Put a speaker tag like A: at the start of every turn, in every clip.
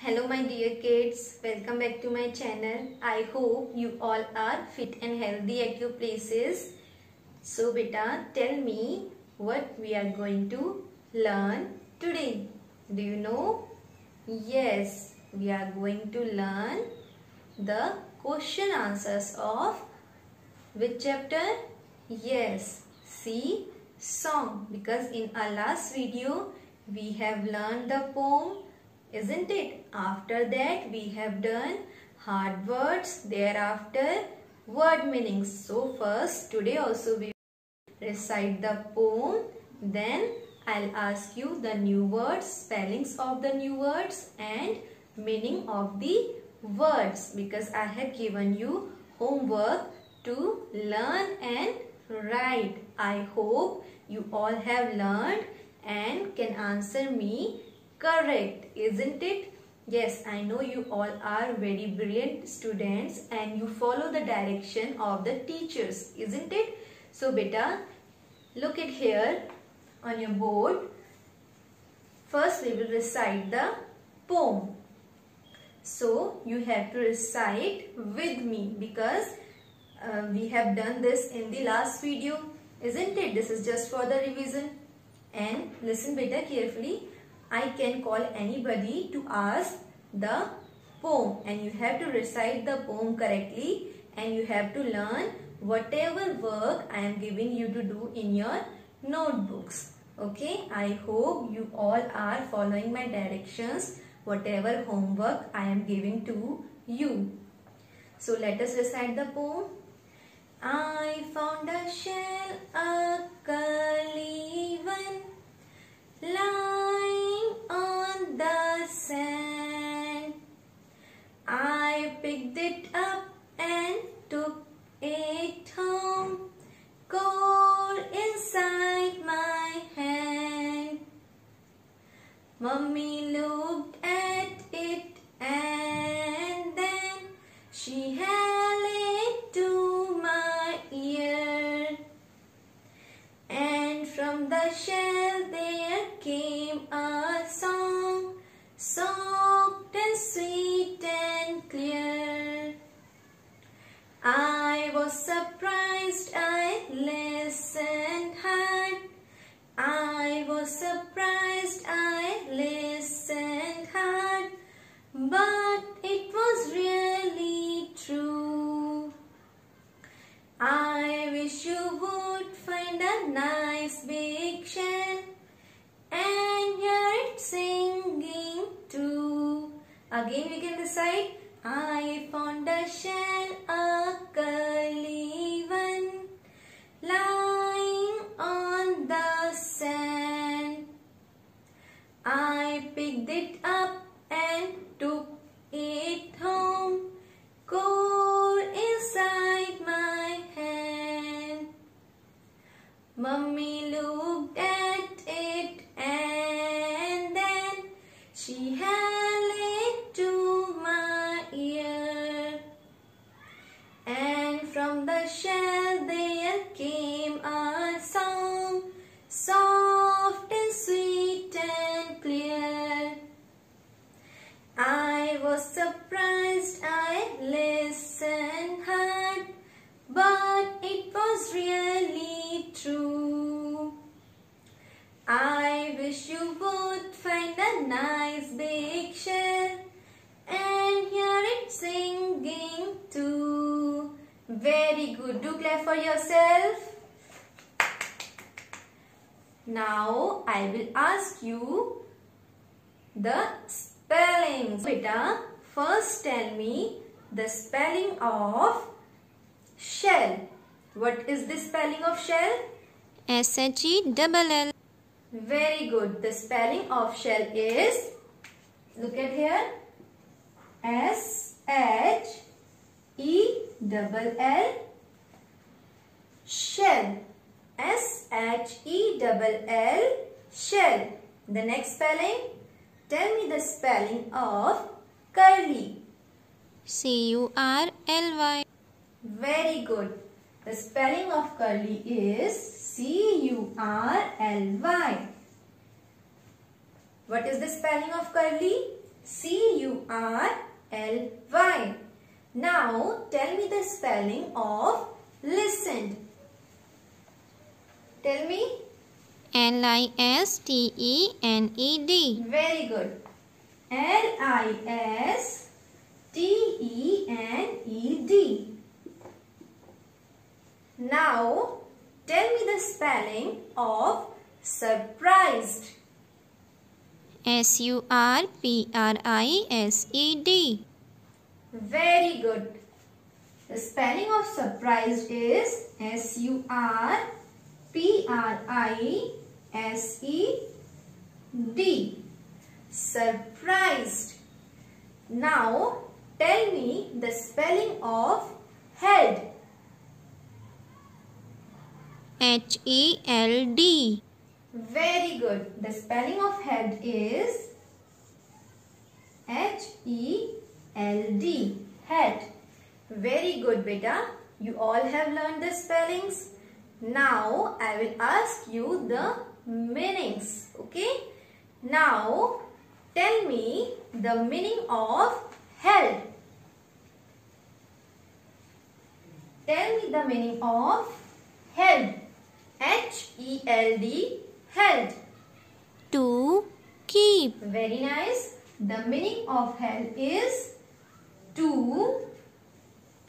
A: Hello my dear kids, welcome back to my channel. I hope you all are fit and healthy at your places. So beta, tell me what we are going to learn today. Do you know? Yes, we are going to learn the question answers of which chapter? Yes, see song, because in our last video we have learned the poem, isn't it? After that we have done hard words, thereafter word meanings. So first today also we will recite the poem, then I'll ask you the new words, spellings of the new words and meaning of the words, because I have given you homework to learn and write. I hope you all have learned and can answer me correct, isn't it? Yes, I know you all are very brilliant students and you follow the direction of the teachers, isn't it? So beta, look at here on your board. First we will recite the poem. So you have to recite with me, because we have done this in the last video, isn't it? This is just for the revision. And listen beta carefully. I can call anybody to ask the poem and you have to recite the poem correctly and you have to learn whatever work I am giving you to do in your notebooks. Okay, I hope you all are following my directions, whatever homework I am giving to you. So let us recite the poem. I found a shell, a curly one, lying on the sand. I picked it up and took it home, cold inside my hand. Mummy looked at it and then she held it to my ear, and from the shell there came a song, soft and sweet and clear. I was surprised, I listened hard. I was surprised, I listened hard, but it was really true. I wish you would find a nice big shell and hear it singing too. Again we can recite. I found a shell, a curly one, lying on the sand. I picked it up and took it home, cold inside my hand. Mummy looked at it and then she held it to my ear, and from the shell there came a song, soft and sweet and clear. I was surprised, I listened hard, but it was really true. I wish you would find a nice big shell and hear it singing too. Very good. Do clap for yourself. Now I will ask you the spellings. Beta, first tell me the spelling of shell. What is the spelling of shell?
B: SHELL.
A: Very good. The spelling of shell is, look at here, SHELL, shell. SHELL, shell. The next spelling, tell me the spelling of curly.
B: CURLY.
A: Very good. The spelling of curly is CURLY. What is the spelling of curly? CURLY. S-U-R-L-Y. Now tell me the spelling of listened. Tell me.
B: L-I-S-T-E-N-E-D.
A: Very good. L-I-S-T-E-N-E-D. Now tell me the spelling of surprised.
B: S-U-R-P-R-I-S-E-D.
A: Very good. The spelling of surprised is S-U-R-P-R-I-S-E-D. Surprised. Now tell me the spelling of held.
B: H-E-L-D.
A: Very good. The spelling of held is H-E-L-D. Held. Very good, beta. You all have learned the spellings. Now I will ask you the meanings. Okay. Now tell me the meaning of held. Tell me the meaning of held. H-E-L-D. Held.
B: To keep.
A: Very nice. The meaning of held is to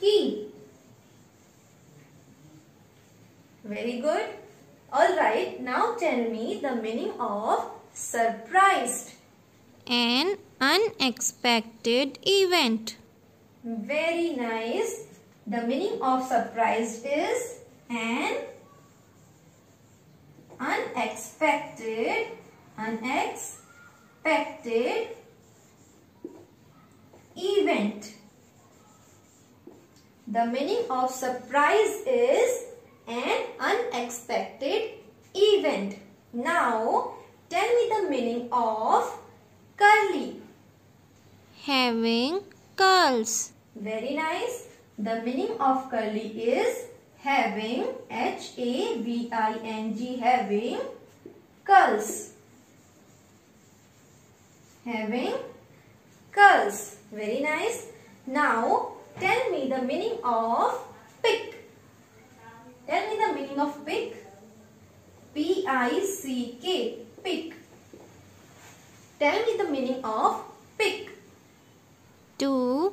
A: keep. Very good. Alright, now tell me the meaning of surprised.
B: An unexpected event.
A: Very nice. The meaning of surprised is an unexpected event. The meaning of surprise is an unexpected event. Now tell me the meaning of curly.
B: Having curls.
A: Very nice. The meaning of curly is having, H-A-V-I-N-G, having curls. Having curls. Very nice. Now tell me the meaning of pick. Tell me the meaning of pick. P-I-C-K. Pick. Tell me the meaning of pick.
B: To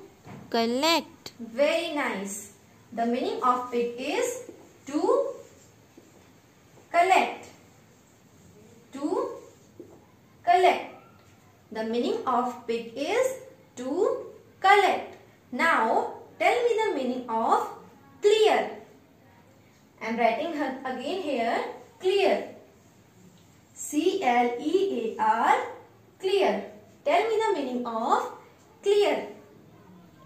B: collect.
A: Very nice. The meaning of pick is to collect. To collect. The meaning of pick is to collect. Now tell me the meaning of clear. I am writing again here, clear. C-L-E-A-R, clear. Tell me the meaning of clear.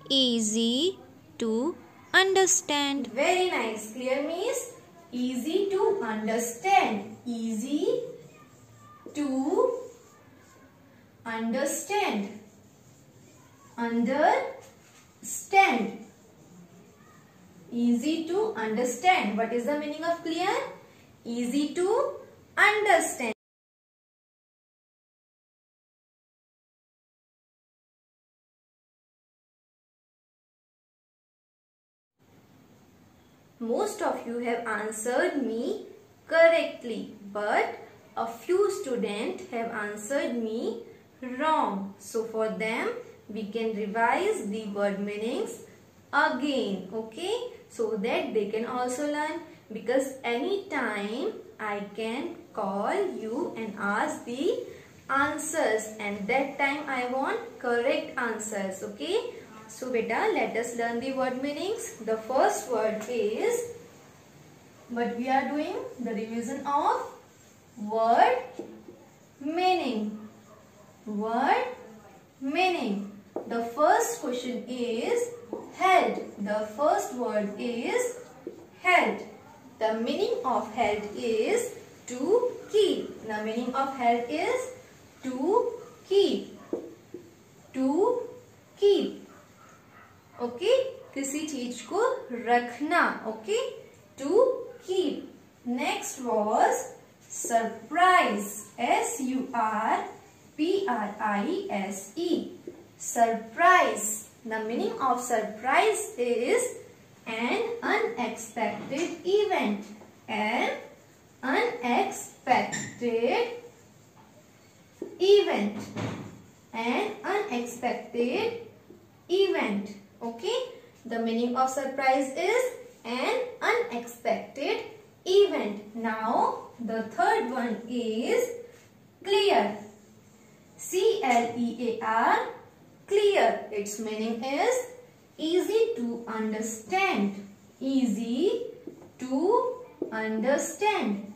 B: Easy to understand.
A: Very nice. Clear means easy to understand. Easy to understand. Understand. Easy to understand. What is the meaning of clear? Easy to understand. Most of you have answered me correctly, but a few students have answered me wrong. So for them, we can revise the word meanings again, okay? So that they can also learn, because anytime I can call you and ask the answers, and that time I want correct answers, okay? So beta, let us learn the word meanings. The first word is, what we are doing? The revision of word meaning. Word meaning. The first question is held. The first word is held. The meaning of held is to keep. The meaning of held is to keep. To keep. Okay, किसी चीज को रखना. Okay, to keep. Next was surprise. S-U-R-P-R-I-S-E. surprise. The meaning of surprise is an unexpected event. An unexpected event. An unexpected event. Okay. The meaning of surprise is an unexpected event. Now the third one is clear. C-L-E-A-R. Clear. Its meaning is easy to understand. Easy to understand.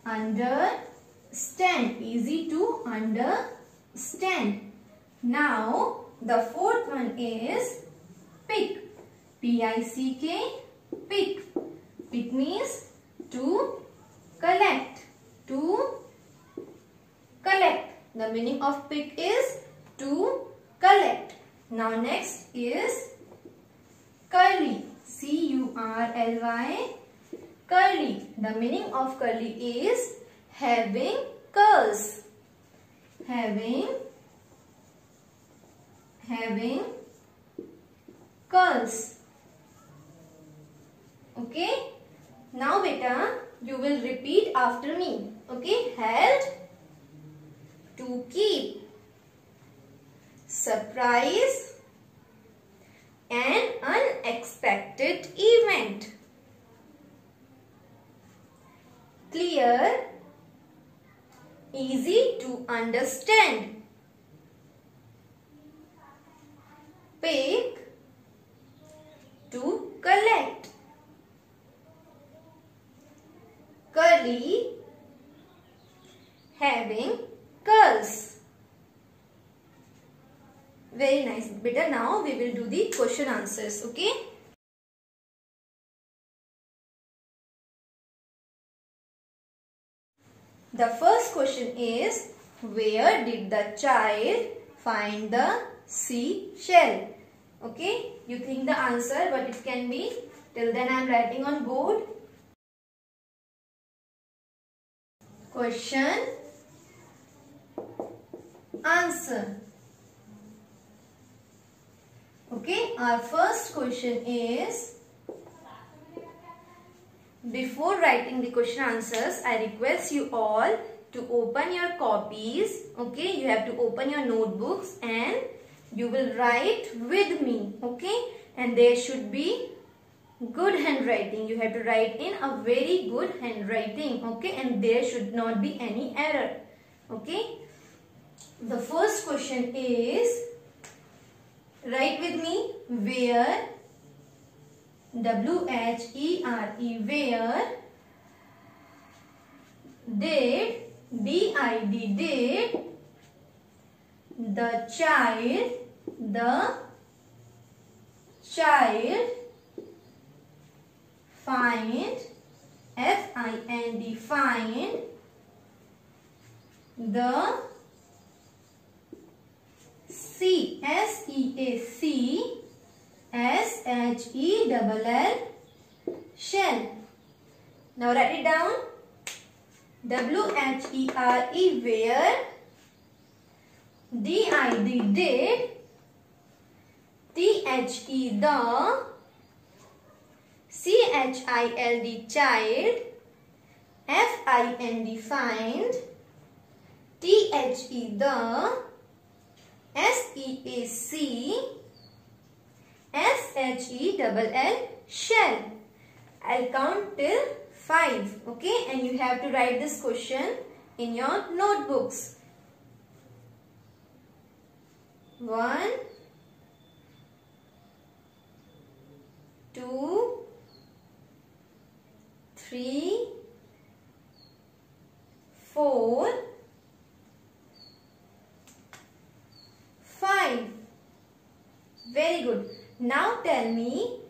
A: Understand. Easy to understand. Now the fourth one is pick. P-I-C-K. Pick. Pick means to collect. To collect. The meaning of pick is to collect. Now next is curly. C-U-R-L-Y. Curly. The meaning of curly is having curls. Having curls. Okay. Now beta, you will repeat after me. Okay. Held. To keep. Surprise. An unexpected event. Clear. Easy to understand. Pick. To collect. Curly. Having curls. Very nice. Beta, now we will do the question answers. Okay. The first question is, where did the child find the seashell? Okay. You think the answer, but it can be. Till then I am writing on board. Question. Answer. Okay, our first question is, before writing the question answers, I request you all to open your copies. Okay, you have to open your notebooks and you will write with me. Okay, and there should be good handwriting. You have to write in a very good handwriting. Okay, and there should not be any error. Okay, the first question is, write with me, where, W-H-E-R-E, where did, D-I-D, did the child find, F-I-N-D, find the sea, S-E-A-C, S-H-E-L-L, shell. Now write it down. W-H-E-R-E, where, D-I-D, did, T-H-E, the, C-H-I-L-D, child, F-I-N-D, find, T-H-E, the, S-E-A-C, S-H-E-L-L, shell. I'll count till 5. Okay, and you have to write this question in your notebooks. 1, 2, 3, 4, 5. Very good. Now tell me,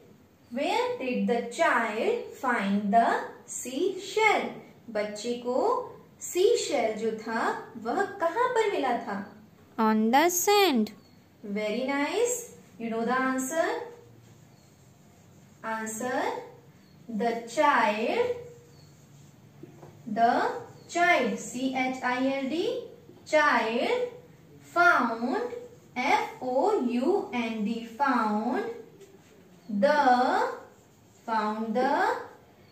A: where did the child find the seashell? बच्चे को seashell जो था वह कहाँ पर मिला था?
B: On the sand.
A: Very nice. You know the answer? Answer. The child, C-H-I-L-D, child found F-O-U-N-D, found the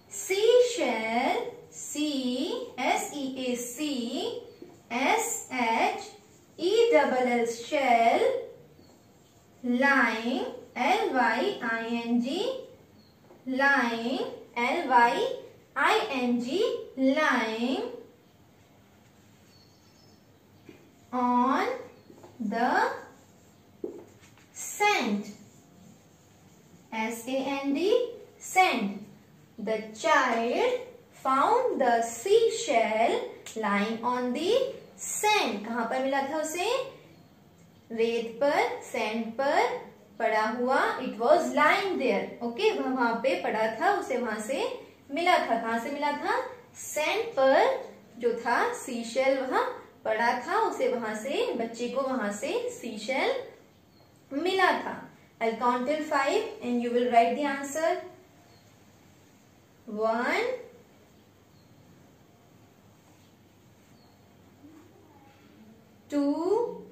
A: seashell, C-S-E-A-C-S-H-E-double-L, shell, lying, L-Y-I-N-G, lying, L-Y-I-N-G, lying on the sand, S-A-N-D, sand. The child found the seashell lying on the sand. कहाँ पर मिला था उसे? रेत पर, sand पर पड़ा हुआ. It was lying there. Okay, वह वहां पे पड़ा था, उसे वहां से मिला था. कहाँ से मिला था? सैंड पर जो था सीशेल वहां पड़ा था, उसे वहां से, बच्चे को वहां से सीशेल मिला था. I'll count till 5 and you will write the answer. 1, 2,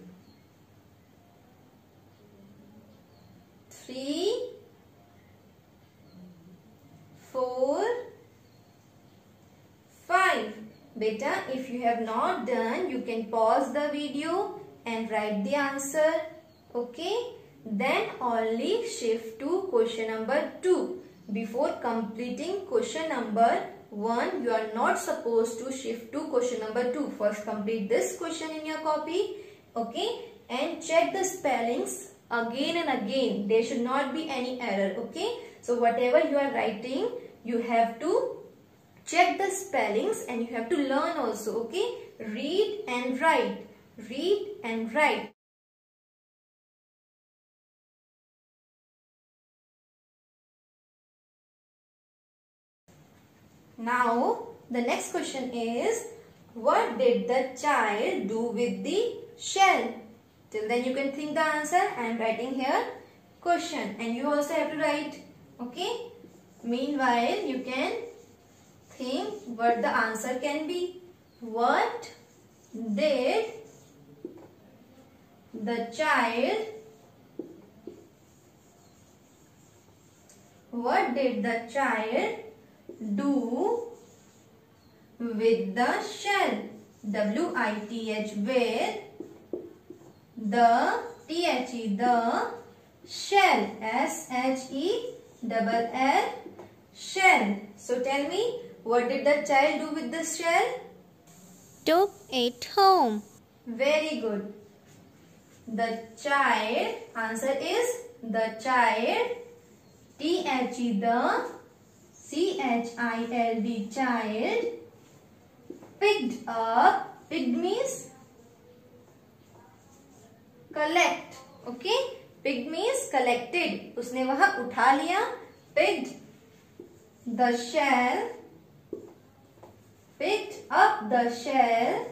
A: 3, 4, 5. Beta, if you have not done, you can pause the video and write the answer. Okay? Then only shift to question number 2. Before completing question number 1, you are not supposed to shift to question number 2. First complete this question in your copy. Okay? And check the spellings again and again. There should not be any error. Okay? So whatever you are writing, you have to check the spellings and you have to learn also. Okay? Read and write. Read and write. Now, the next question is, what did the child do with the shell? Till then you can think the answer. I am writing here question and you also have to write. Okay? Meanwhile, you can think what the answer can be. What did the child do with the shell? W-I-T-H, with the T-H-E, the shell, S-H-E-double-L, shell. So tell me, what did the child do with the shell?
B: Took it home.
A: Very good. The child, answer is the child, T-H-E, the C-H-I-L-D, child, picked up. Picked means collect. Okay? Picked means collected. उसने वह उठा लिया. Picked the shell. Picked up the shell.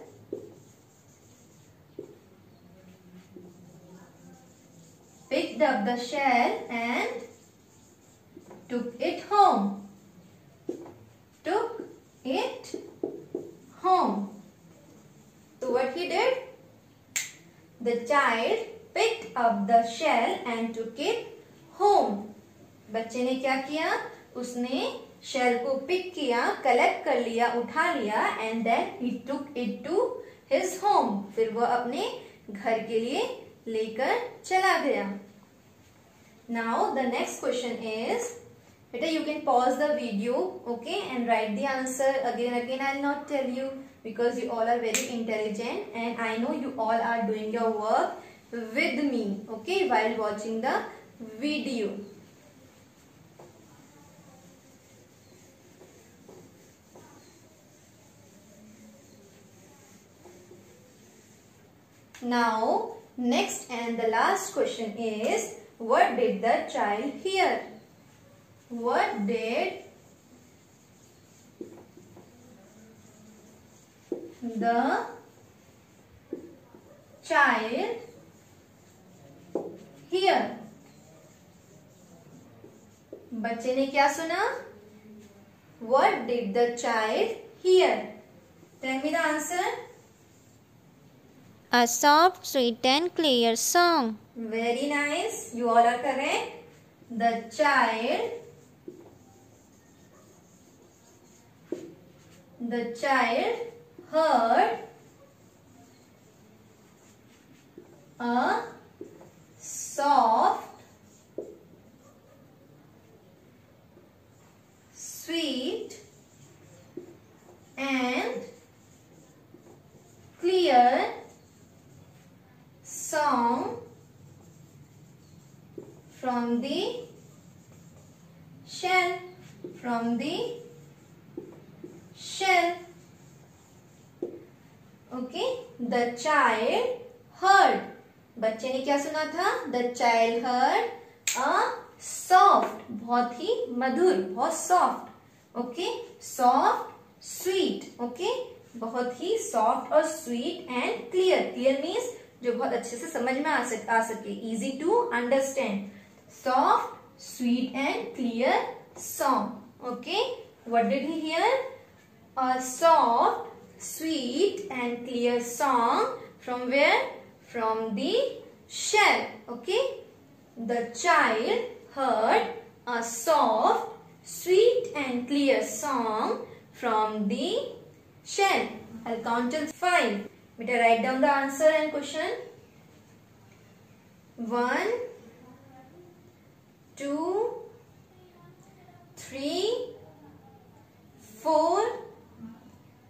A: Picked up the shell and took it home. Took it home. So what he did? The child picked up the shell and took it home. बच्चे ने क्या किया? उसने shell को pick किया, collect कर लिया, उठा लिया and then he took it to his home. फिर वो अपने घर के लिए लेकर चला गया. Now the next question is, Beta, you can pause the video, okay, and write the answer again. I'll not tell you because you all are very intelligent and I know you all are doing your work with me, okay, while watching the video. Now, next and the last question is, what did the child hear? What did the child hear? बच्चे ने क्या सुना? What did the child hear? Tell me the answer.
B: A soft, sweet and clear song.
A: Very nice. You all are correct. The child heard a soft, sweet and clear song from the shell. Okay, the child heard. बच्चे ने क्या सुना था? The child heard a soft, बहुत ही मधुर, बहुत soft. Okay, soft, sweet. Okay, बहुत ही soft और sweet and clear. Clear means जो बहुत अच्छे से समझ में आ सके. Easy to understand. Soft, sweet and clear song. Okay, what did he hear? A soft, sweet and clear song from where? From the shell. Okay, the child heard a soft, sweet and clear song from the shell. I'll count till 5. Beta, write down the answer and question. 1, 2, 3, 4,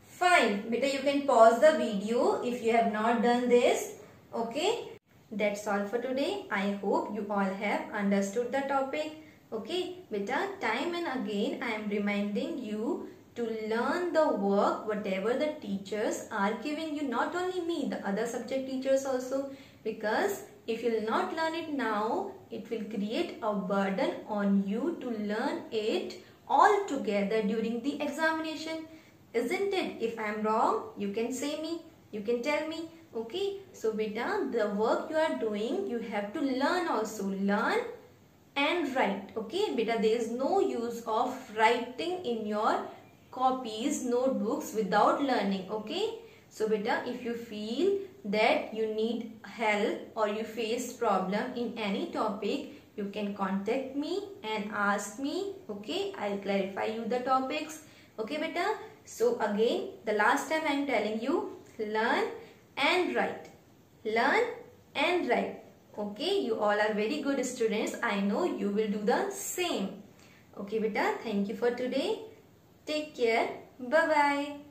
A: 5. Beta, you can pause the video if you have not done this. Okay, that's all for today. I hope you all have understood the topic. Okay, beta, time and again I am reminding you to learn the work whatever the teachers are giving you. Not only me, the other subject teachers also. Because if you will not learn it now, it will create a burden on you to learn it all together during the examination. Isn't it? If I am wrong, you can say me. You can tell me. Okay, so beta, the work you are doing, you have to learn also. Learn and write. Okay, beta, there is no use of writing in your copies, notebooks without learning. Okay, so beta, if you feel that you need help or you face problem in any topic, you can contact me and ask me. Okay, I'll clarify you the topics. Okay, beta. So again, the last time I am telling you, learn and write. Learn and write. Okay, you all are very good students. I know you will do the same. Okay, beta, thank you for today. Take care. Bye-bye.